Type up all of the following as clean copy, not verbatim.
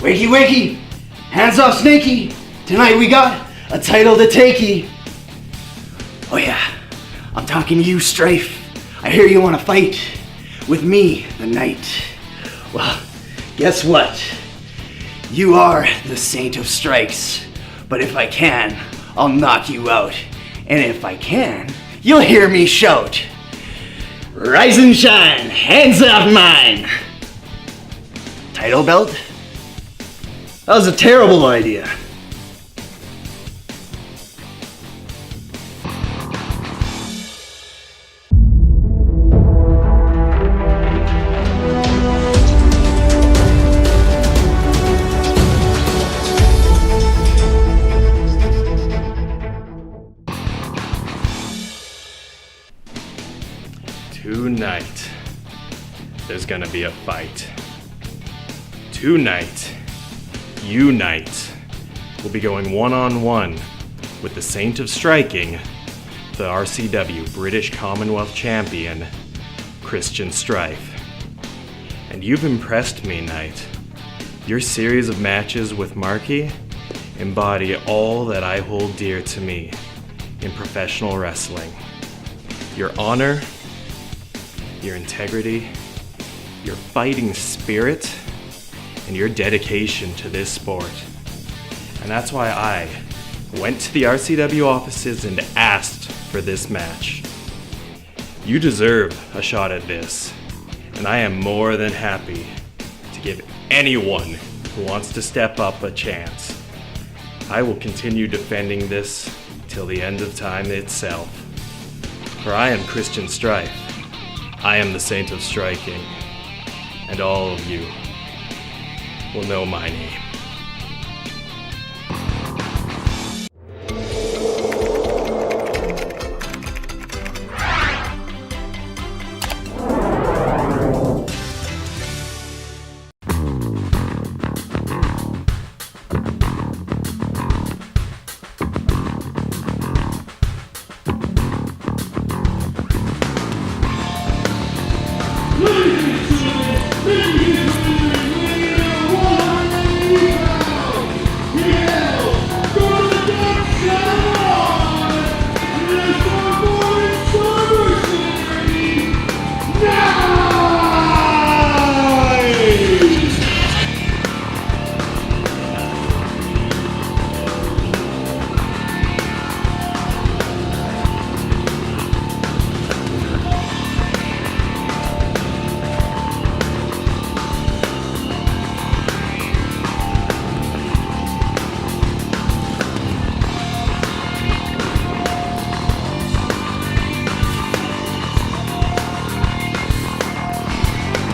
Wakey, wakey! Hands off, Snakey! Tonight we got a title to takey. Oh yeah, I'm talking to you, Strife. I hear you want to fight with me tonight. Well, guess what? You are the Saint of Strikes. But if I can, I'll knock you out. And if I can, you'll hear me shout. Rise and shine, hands off mine! Title belt? That was a terrible idea. Tonight, there's gonna be a fight. Tonight, Unite will be going one-on-one with the Saint of Striking, the RCW British Commonwealth Champion, Christian Strife. And you've impressed me, Knight. Your series of matches with Marky embody all that I hold dear to me in professional wrestling. Your honor, your integrity, your fighting spirit, and your dedication to this sport. And that's why I went to the RCW offices and asked for this match. You deserve a shot at this, and I am more than happy to give anyone who wants to step up a chance. I will continue defending this till the end of time itself. For I am Christian Strife. I am the Saint of Striking, and all of you will know my name.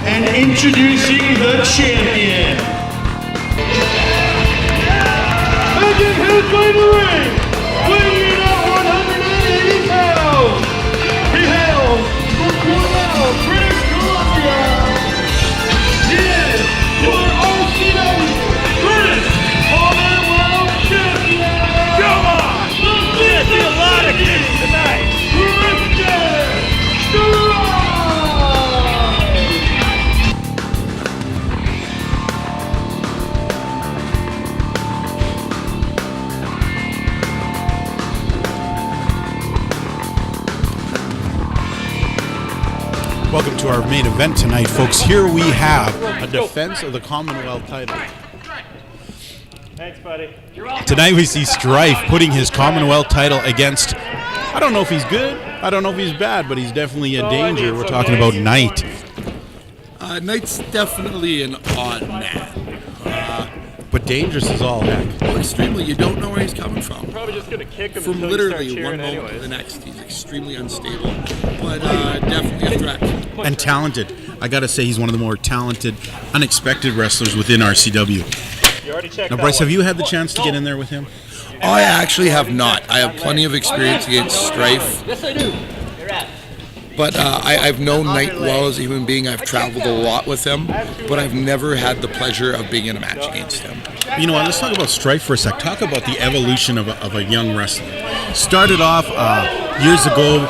And introducing the champion. Making his way to the ring, weighing in at 180 pounds. He hails from Cornell, British Columbia. He is your RCW British Commonwealth Champion. Come on! There's a lot of kids tonight. Christian Strife! Welcome to our main event tonight, folks. Here we have a defense of the Commonwealth title. Thanks, buddy. Tonight we see Strife putting his Commonwealth title against, I don't know if he's good, I don't know if he's bad, but he's definitely a danger. We're talking about Nite. Knight's definitely an odd man. But dangerous as all heck. Well, extremely. You don't know where he's coming from. Probably just gonna kick him From until literally he starts one cheering moment to anyways. the next. He's extremely unstable, but definitely a threat. And talented. I gotta say, he's one of the more talented, unexpected wrestlers within RCW. You already checked Now, that Bryce, one. have you had the chance to get in there with him? I actually have not. I have plenty of experience against Strife. Yes, I do. But I've known Knight well as a human being. I've traveled a lot with him, but I've never had the pleasure of being in a match against him. You know what, let's talk about Strife for a sec. Talk about the evolution of a young wrestler. Started off years ago,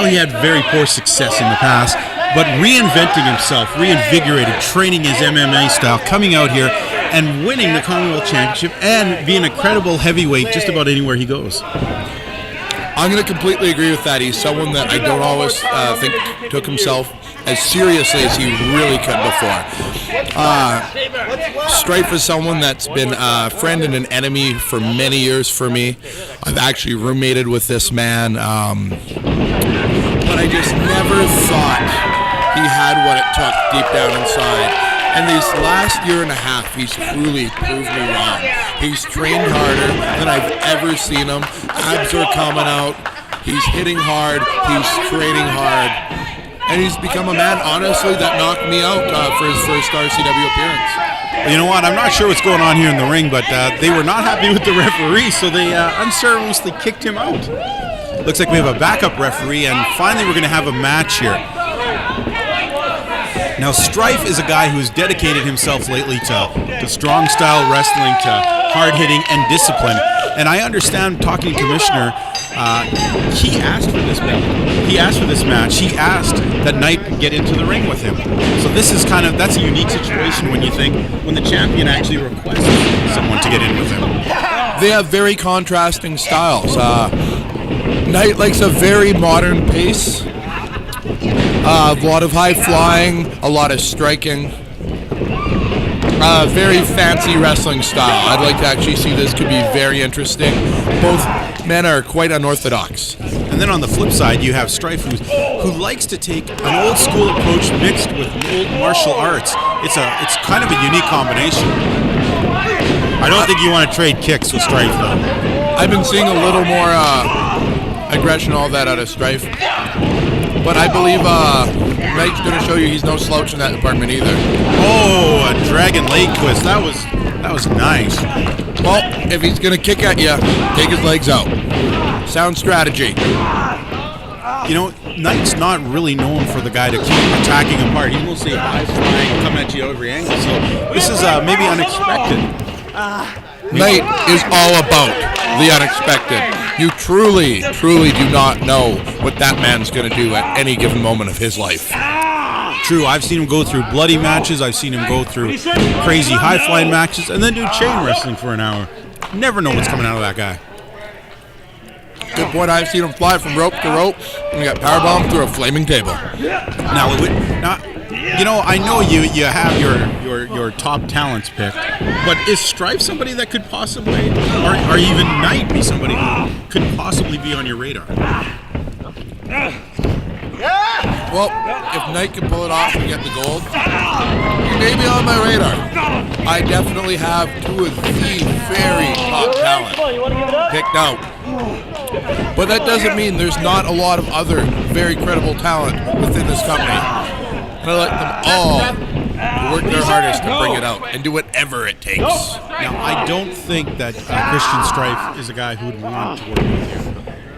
he had very poor success in the past. but reinventing himself, reinvigorated, training his MMA style, coming out here and winning the Commonwealth Championship and being a credible heavyweight just about anywhere he goes. I'm going to completely agree with that. He's someone that I don't always think took himself as seriously as he really could before. Strife is someone that's been a friend and an enemy for many years for me. I've actually roommated with this man, but I just never thought he had what it took deep down inside. And this last year and a half, he's truly proved me wrong. He's trained harder than I've ever seen him. Abs are coming out. He's hitting hard. He's training hard. And he's become a man, honestly, that knocked me out for his first RCW appearance. You know what? I'm not sure what's going on here in the ring, but they were not happy with the referee, so they unceremoniously kicked him out. Looks like we have a backup referee, and finally we're going to have a match here. Now, Strife is a guy who's dedicated himself lately to strong style wrestling, to hard hitting and discipline. And I understand, talking to Commissioner, he asked for this belt. He asked for this match. He asked that Nite get into the ring with him. So this is that's a unique situation when you think when the champion actually requests someone to get in with him. They have very contrasting styles. Nite likes a very modern pace. A lot of high flying, a lot of striking. Very fancy wrestling style. I'd like to actually see this could be very interesting. Both men are quite unorthodox. And then on the flip side, you have Strife who likes to take an old school approach mixed with old martial arts. It's kind of a unique combination. I don't think you want to trade kicks with Strife, though. I've been seeing a little more aggression, all that out of Strife. But I believe Nite's going to show you he's no slouch in that department either. Oh, a dragon leg twist. That was nice. Well, if he's going to kick at you, take his legs out. Sound strategy. You know, Nite's not really known for the guy to keep attacking him hard. He will say high flying, come at you at every angle. So this is maybe unexpected. Nite is all about the unexpected. You truly, truly do not know what that man's going to do at any given moment of his life. True, I've seen him go through bloody matches. I've seen him go through crazy high-flying matches and then do chain wrestling for an hour. Never know what's coming out of that guy. Good point. I've seen him fly from rope to rope and he got powerbombed through a flaming table. Now, you know, I know you have your top talents picked, but is Strife somebody that could possibly, or even Nite be somebody who could possibly be on your radar? Well, if Nite can pull it off and get the gold, he may be on my radar. I definitely have two of the very top talent picked out. But that doesn't mean there's not a lot of other very credible talent within this company. And I like them all to work their hardest to bring it out and do whatever it takes. Now, I don't think that Christian Strife is a guy who would want to work with you.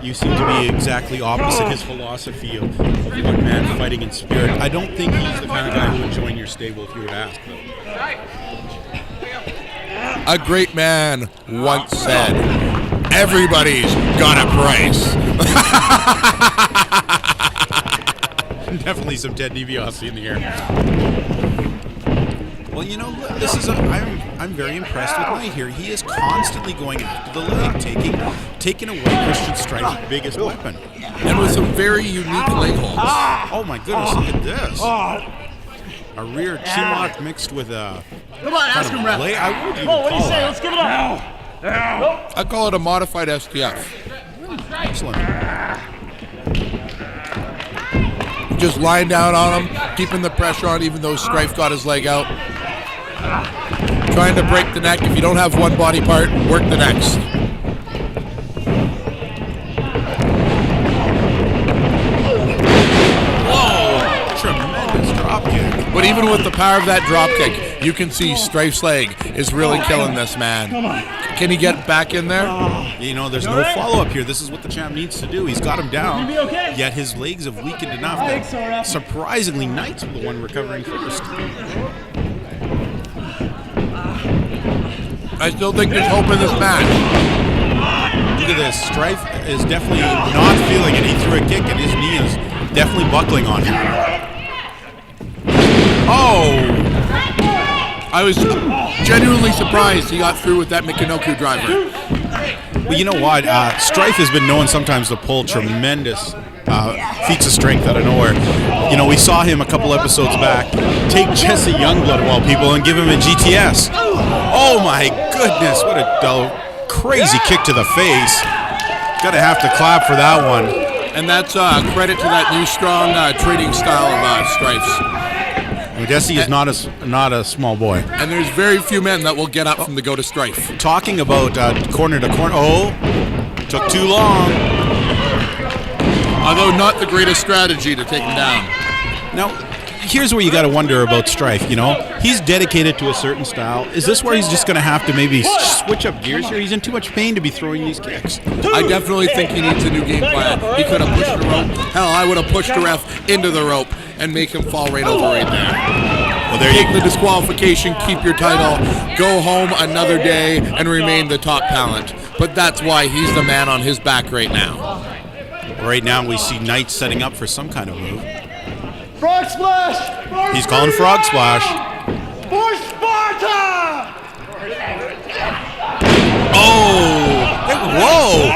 You seem to be exactly opposite his philosophy of one man fighting in spirit. I don't think he's the kind of guy who would join your stable if you were to ask him. A great man once said, "Everybody's got a price." Definitely some Ted DiBiase in the air. Well, you know, this is I'm very impressed with Nite here. He is constantly going after the leg, taking away Christian Strife's biggest weapon. And with some very unique leg holds. Oh my goodness, look at this. A rear chin lock mixed with a Come on, ask him, ref. I would even What do you call say? that. Let's give it up. I call it a modified STF. Excellent. Just lying down on him, keeping the pressure on even though Strife got his leg out. Trying to break the neck. If you don't have one body part, work the next. Whoa! Tremendous drop kick. But even with the power of that drop kick, you can see Strife's leg is really killing this man. Can he get back in there? You know, there's no follow-up here. This is what the champ needs to do. He's got him down, yet his legs have weakened enough that surprisingly Nite's the one recovering first. I still think there's hope in this match. Look at this. Strife is definitely not feeling it. He threw a kick and his knee is definitely buckling on him. Oh! I was genuinely surprised he got through with that Michinoku driver. Well, you know what? Strife has been known sometimes to pull tremendous feats of strength out of nowhere. You know, we saw him a couple episodes back take Jesse Youngblood of all people and give him a GTS. Oh my goodness, what a crazy kick to the face. Gotta have to clap for that one. And that's credit to that new strong trading style of Strife's. Jesse is not a small boy. And there's very few men that will get up from the go to Strife. Talking about corner to corner. Oh, took too long. Although not the greatest strategy to take him down. Now, here's where you got to wonder about Strife, you know? He's dedicated to a certain style. Is this where he's just going to have to maybe switch up gears here? He's in too much pain to be throwing these kicks. I definitely think he needs a new game plan. He could have pushed the rope. Hell, I would have pushed the ref into the rope and make him fall right over right there. Well, there Take you the disqualification, keep your title, go home another day, and remain the top talent. But that's why he's the man on his back right now. Right now we see Knight setting up for some kind of move. Frog splash! He's calling frog splash. For Sparta! Oh! Whoa!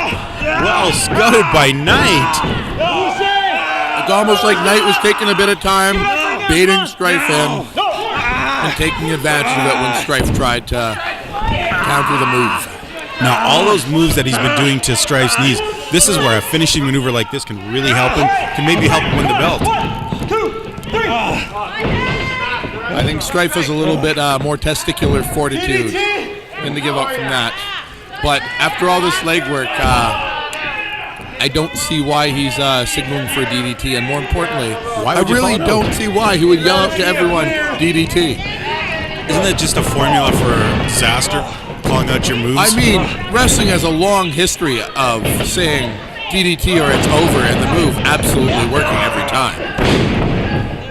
Well scouted by Knight. It's almost like Knight was taking a bit of time, baiting Strife in, and taking advantage of it when Strife tried to counter the move. Now, all those moves that he's been doing to Strife's knees, this is where a finishing maneuver like this can really help him, can maybe help him win the belt. 1, 2, 3. I think Strife has a little bit more testicular fortitude than to give up from that. But after all this legwork, I don't see why he's signaling for a DDT, and more importantly, I really don't see why he would yell out to everyone, DDT. Isn't that just a formula for disaster? Calling out your moves? I mean, wrestling has a long history of saying DDT or it's over, and the move absolutely working every time.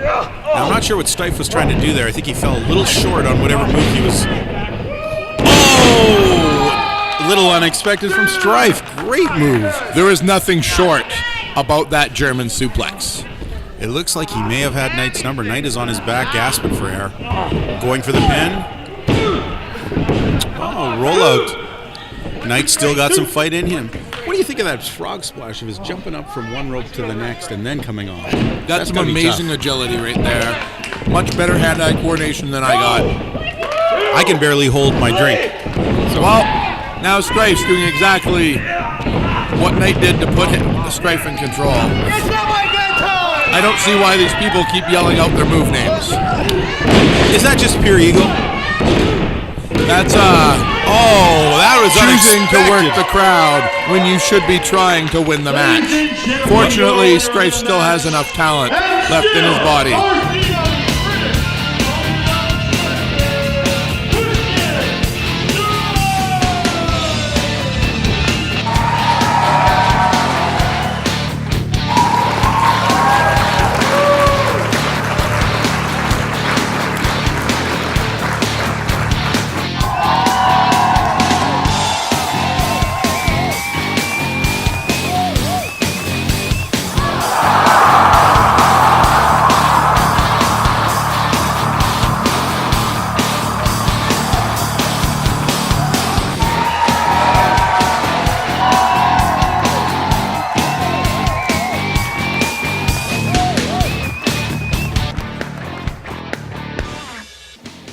Now, I'm not sure what Strife was trying to do there. I think he fell a little short on whatever move he was... Oh! A little unexpected from Strife. Great move. There is nothing short about that German suplex. It looks like he may have had Knight's number. Knight is on his back, gasping for air. Going for the pin. Oh, rollout. Knight still got some fight in him. What do you think of that frog splash of his jumping up from one rope to the next and then coming off? That's some amazing agility right there. Much better hand-eye coordination than I got. I can barely hold my drink. So, well, now Strife's doing exactly what Knight did to put the Strife in control. It's not my good time! I don't see why these people keep yelling out their move names. Is that just pure ego? That's that was choosing to work unexpected. the crowd when you should be trying to win the match. Fortunately, Strife still has enough talent left in his body.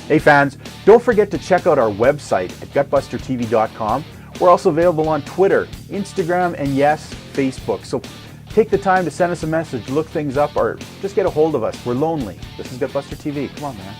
Hey fans, don't forget to check out our website at gutbustertv.com. We're also available on Twitter, Instagram, and yes, Facebook. So take the time to send us a message, look things up, or just get a hold of us. We're lonely. This is Gutbuster TV. Come on, man.